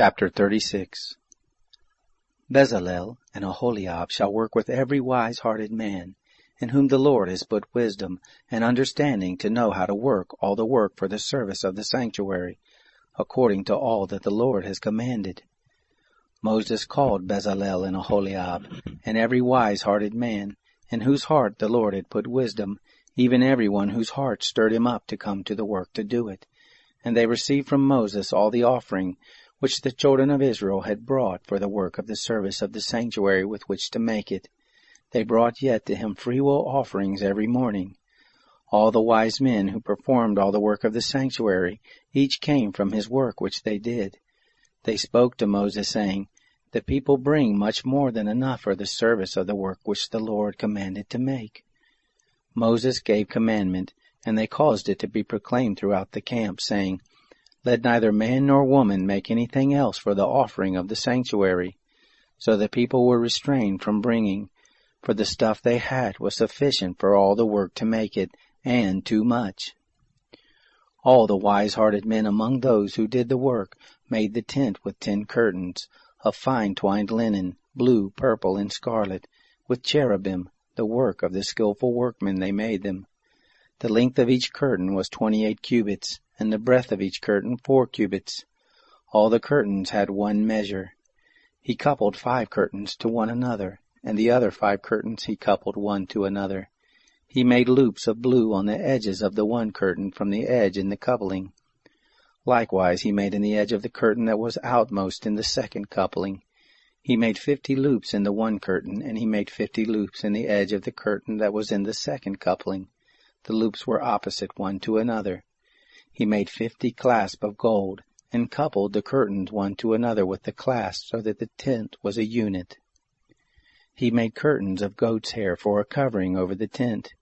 Chapter 36. Bezalel and Aholiab shall work with every wise-hearted man, in whom the Lord has put wisdom and understanding to know how to work all the work for the service of the sanctuary, according to all that the Lord has commanded. Moses called Bezalel and Aholiab, and every wise-hearted man, in whose heart the Lord had put wisdom, even every one whose heart stirred him up to come to the work to do it. And they received from Moses all the offering which the children of Israel had brought for the work of the service of the sanctuary with which to make it. They brought yet to him freewill offerings every morning. All the wise men who performed all the work of the sanctuary, each came from his work which they did. They spoke to Moses, saying, The people bring much more than enough for the service of the work which the Lord commanded to make. Moses gave commandment, and they caused it to be proclaimed throughout the camp, saying, Let neither man nor woman make anything else for the offering of the sanctuary. So the people were restrained from bringing, for the stuff they had was sufficient for all the work to make it, and too much. All the wise-hearted men among those who did the work made the tent with 10 curtains, of fine twined linen, blue, purple, and scarlet, with cherubim, the work of the skillful workmen they made them. The length of each curtain was 28 cubits, and the breadth of each curtain 4 cubits. All the curtains had one measure. He coupled 5 curtains to one another, and the other 5 curtains he coupled one to another. He made loops of blue on the edges of the one curtain from the edge in the coupling. Likewise he made in the edge of the curtain that was outmost in the second coupling. He made 50 loops in the one curtain, and he made 50 loops in the edge of the curtain that was in the second coupling. The loops were opposite one to another. He made 50 clasps of gold, and coupled the curtains one to another with the clasps, so that the tent was a unit. He made curtains of goat's hair for a covering over the tent.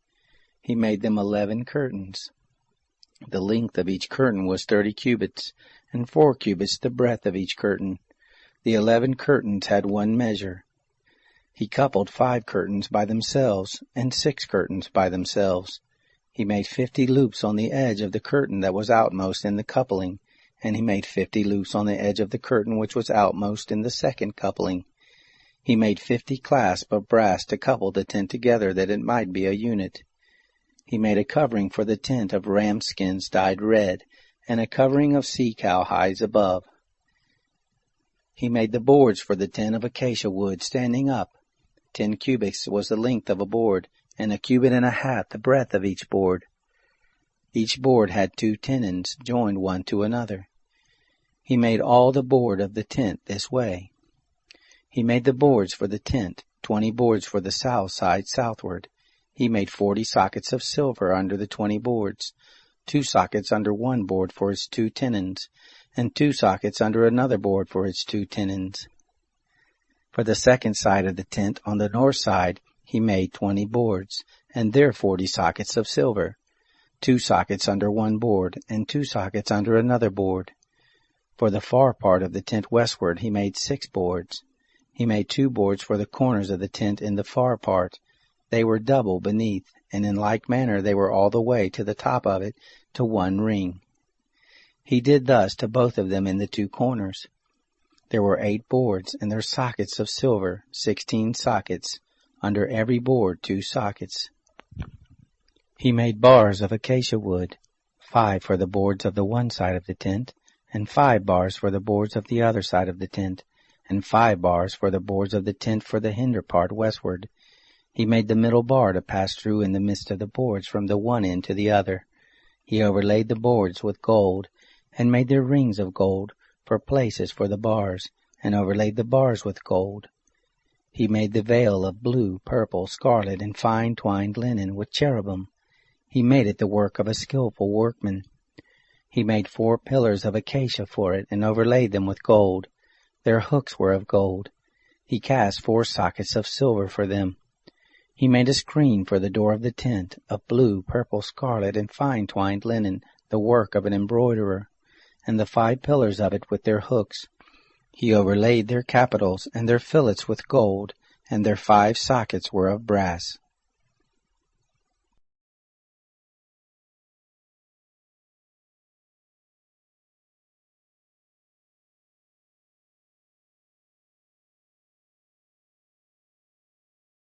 He made them 11 curtains. The length of each curtain was 30 cubits, and 4 cubits the breadth of each curtain. The 11 curtains had one measure. He coupled 5 curtains by themselves, and 6 curtains by themselves. He made 50 loops on the edge of the curtain that was outmost in the coupling, and he made 50 loops on the edge of the curtain which was outmost in the second coupling. He made 50 clasps of brass to couple the tent together, that it might be a unit. He made a covering for the tent of ram skins dyed red, and a covering of sea-cow hides above. He made the boards for the tent of acacia wood standing up. 10 cubits was the length of a board, and 1.5 cubits the breadth of each board. Each board had 2 tenons joined one to another. He made all the board of the tent this way. He made the boards for the tent, 20 boards for the south side southward. He made 40 sockets of silver under the 20 boards, 2 sockets under one board for its 2 tenons, and 2 sockets under another board for its 2 tenons. For the second side of the tent on the north side, he made 20 boards, and there 40 sockets of silver, 2 sockets under one board, and 2 sockets under another board. For the far part of the tent westward he made 6 boards. He made 2 boards for the corners of the tent in the far part. They were double beneath, and in like manner they were all the way to the top of it, to one ring. He did thus to both of them in the 2 corners. There were 8 boards, and their sockets of silver, 16 sockets, under every board 2 sockets. He made bars of acacia wood, 5 for the boards of the one side of the tent, and 5 bars for the boards of the other side of the tent, and 5 bars for the boards of the tent for the hinder part westward. He made the middle bar to pass through in the midst of the boards from the one end to the other. He overlaid the boards with gold, and made their rings of gold for places for the bars, and overlaid the bars with gold. He made the veil of blue, purple, scarlet, and fine twined linen with cherubim. He made it the work of a skillful workman. He made 4 pillars of acacia for it, and overlaid them with gold. Their hooks were of gold. He cast 4 sockets of silver for them. He made a screen for the door of the tent, of blue, purple, scarlet, and fine twined linen, the work of an embroiderer, and the 5 pillars of it with their hooks. He overlaid their capitals and their fillets with gold, and their 5 sockets were of brass.